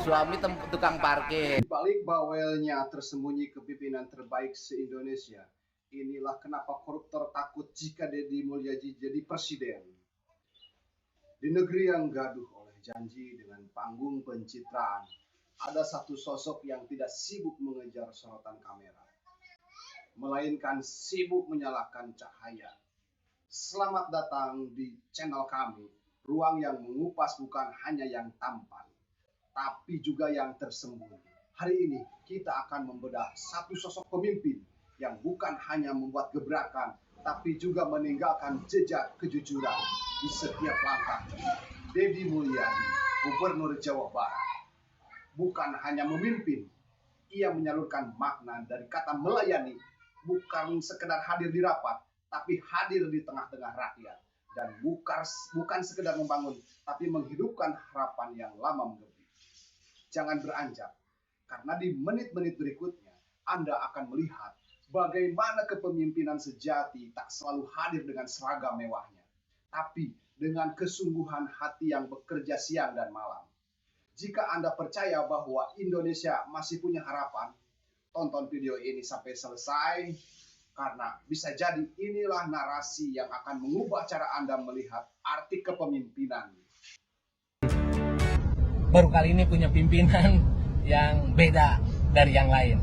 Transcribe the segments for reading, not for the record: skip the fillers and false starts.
suami tukang parkir. Di balik bawelnya tersembunyi kepemimpinan terbaik se-Indonesia. Inilah kenapa koruptor takut jika Deddy Mulyadi jadi presiden. Di negeri yang gaduh oleh janji dengan panggung pencitraan, ada satu sosok yang tidak sibuk mengejar sorotan kamera, melainkan sibuk menyalakan cahaya. Selamat datang di channel kami, ruang yang mengupas bukan hanya yang tampan, tapi juga yang tersembunyi. Hari ini kita akan membedah satu sosok pemimpin yang bukan hanya membuat gebrakan, tapi juga meninggalkan jejak kejujuran di setiap langkah. Deddy Mulyadi, Gubernur Jawa Barat, bukan hanya memimpin, ia menyalurkan makna dari kata melayani, bukan sekedar hadir di rapat, tapi hadir di tengah-tengah rakyat. Dan bukan sekedar membangun, tapi menghidupkan harapan yang lama menggebu. Jangan beranjak, karena di menit-menit berikutnya Anda akan melihat bagaimana kepemimpinan sejati tak selalu hadir dengan seragam mewahnya, tapi dengan kesungguhan hati yang bekerja siang dan malam. Jika Anda percaya bahwa Indonesia masih punya harapan, tonton video ini sampai selesai, karena bisa jadi inilah narasi yang akan mengubah cara Anda melihat arti kepemimpinan. Baru kali ini punya pimpinan yang beda dari yang lain.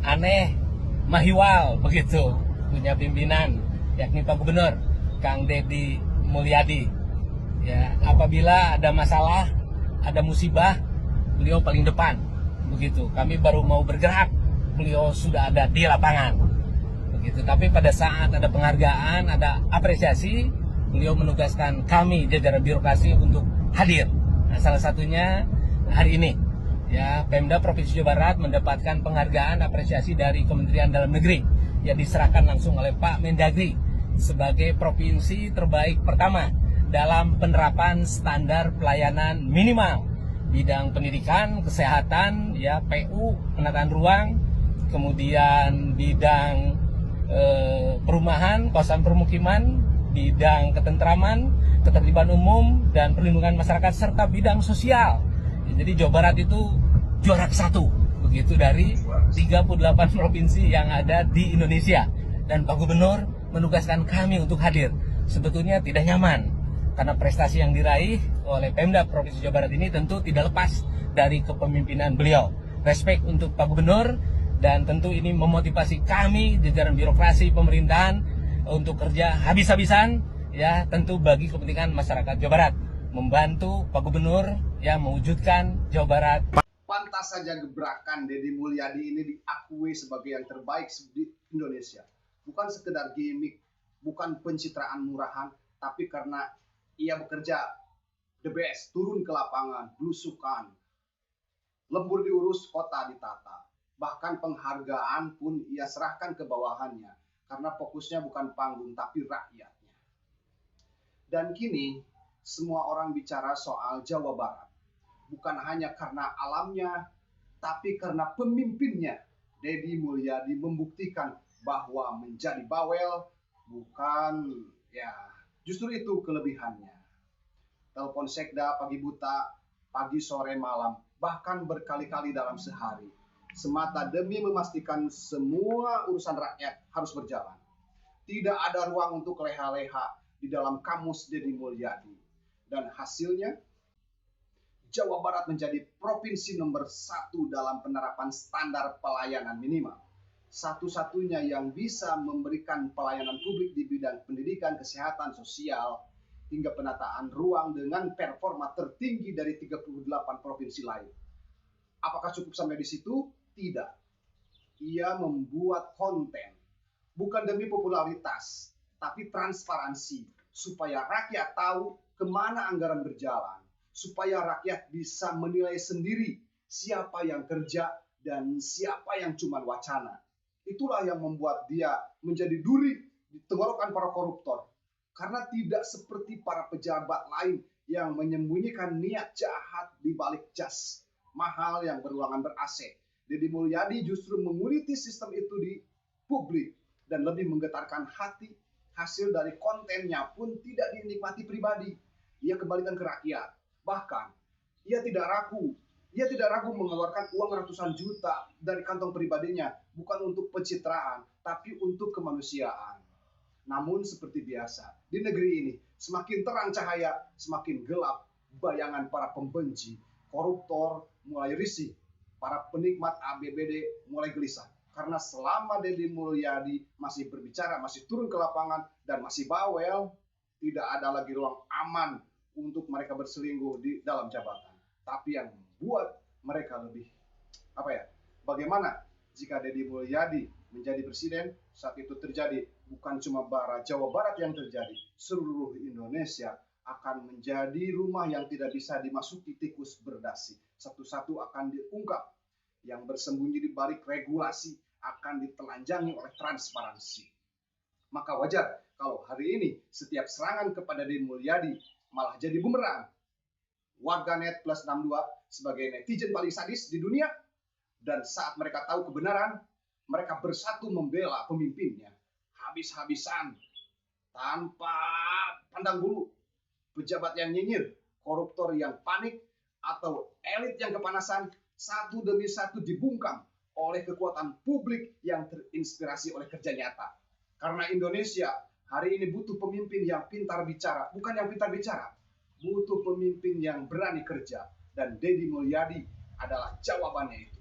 Aneh, mahiwal begitu. Punya pimpinan, yakni Pak Gubernur, Kang Deddy Mulyadi. Ya, apabila ada masalah, ada musibah, beliau paling depan. Begitu. Kami baru mau bergerak, beliau sudah ada di lapangan. Begitu. Tapi pada saat ada penghargaan, ada apresiasi, beliau menugaskan kami jajaran birokrasi untuk hadir. Nah, salah satunya hari ini, ya, Pemda Provinsi Jawa Barat mendapatkan penghargaan apresiasi dari Kementerian Dalam Negeri yang diserahkan langsung oleh Pak Mendagri sebagai provinsi terbaik pertama dalam penerapan standar pelayanan minimal bidang pendidikan, kesehatan, ya, PU, penataan ruang, kemudian bidang perumahan, kawasan permukiman, bidang ketentraman, ketertiban umum dan perlindungan masyarakat serta bidang sosial. Jadi Jawa Barat itu juara satu begitu dari 38 provinsi yang ada di Indonesia, dan Pak Gubernur menugaskan kami untuk hadir. Sebetulnya tidak nyaman karena prestasi yang diraih oleh Pemda Provinsi Jawa Barat ini tentu tidak lepas dari kepemimpinan beliau. Respect untuk Pak Gubernur, dan tentu ini memotivasi kami jajaran birokrasi pemerintahan untuk kerja habis-habisan, ya, tentu bagi kepentingan masyarakat Jawa Barat, membantu Pak Gubernur, ya, mewujudkan Jawa Barat. Pantas saja gebrakan Deddy Mulyadi ini diakui sebagai yang terbaik di Indonesia. Bukan sekedar gimmick, bukan pencitraan murahan, tapi karena ia bekerja the best, turun ke lapangan, belusukan, lembur diurus, kota ditata. Bahkan penghargaan pun ia serahkan ke bawahannya, karena fokusnya bukan panggung tapi rakyatnya. Dan kini semua orang bicara soal Jawa Barat, bukan hanya karena alamnya, tapi karena pemimpinnya. Deddy Mulyadi membuktikan bahwa menjadi bawel bukan, ya, justru itu kelebihannya. Telepon sekda pagi buta, pagi sore malam, bahkan berkali-kali dalam sehari, semata demi memastikan semua urusan rakyat harus berjalan. Tidak ada ruang untuk leha-leha di dalam kamus Deddy Mulyadi. Dan hasilnya, Jawa Barat menjadi provinsi nomor 1 dalam penerapan standar pelayanan minimal. Satu-satunya yang bisa memberikan pelayanan publik di bidang pendidikan, kesehatan, sosial, hingga penataan ruang dengan performa tertinggi dari 38 provinsi lain. Apakah cukup sampai di situ? Tidak. Ia membuat konten, bukan demi popularitas, tapi transparansi, supaya rakyat tahu kemana anggaran berjalan, supaya rakyat bisa menilai sendiri siapa yang kerja dan siapa yang cuma wacana. Itulah yang membuat dia menjadi duri di tenggorokan para koruptor, karena tidak seperti para pejabat lain yang menyembunyikan niat jahat di balik jas mahal yang beruangan ber-AC. Deddy Mulyadi justru menguliti sistem itu di publik dan lebih menggetarkan hati. Hasil dari kontennya pun tidak dinikmati pribadi, ia kembalikan ke rakyat. Bahkan ia tidak ragu Ia tidak ragu mengeluarkan uang ratusan juta dari kantong pribadinya, bukan untuk pencitraan, tapi untuk kemanusiaan. Namun seperti biasa, di negeri ini, semakin terang cahaya, semakin gelap bayangan para pembenci. Koruptor mulai risih, para penikmat ABBD mulai gelisah. Karena selama Deddy Mulyadi masih berbicara, masih turun ke lapangan, dan masih bawel, tidak ada lagi ruang aman untuk mereka berselingkuh di dalam jabatan. Tapi yang membuat mereka lebih, bagaimana jika Deddy Mulyadi menjadi presiden? Saat itu terjadi bukan cuma Jawa Barat yang terjadi, seluruh Indonesia akan menjadi rumah yang tidak bisa dimasuki tikus berdasi. Satu-satu akan diungkap. Yang bersembunyi di balik regulasi akan ditelanjangi oleh transparansi. Maka wajar kalau hari ini setiap serangan kepada Deddy Mulyadi malah jadi bumerang. Warganet plus 62 sebagai netizen paling sadis di dunia, dan saat mereka tahu kebenaran, mereka bersatu membela pemimpinnya habis-habisan tanpa pandang bulu. Pejabat yang nyinyir, koruptor yang panik, atau elit yang kepanasan, satu demi satu dibungkam oleh kekuatan publik yang terinspirasi oleh kerja nyata. Karena Indonesia hari ini butuh pemimpin yang pintar bicara, bukan yang pintar bicara, butuh pemimpin yang berani kerja, dan Deddy Mulyadi adalah jawabannya itu.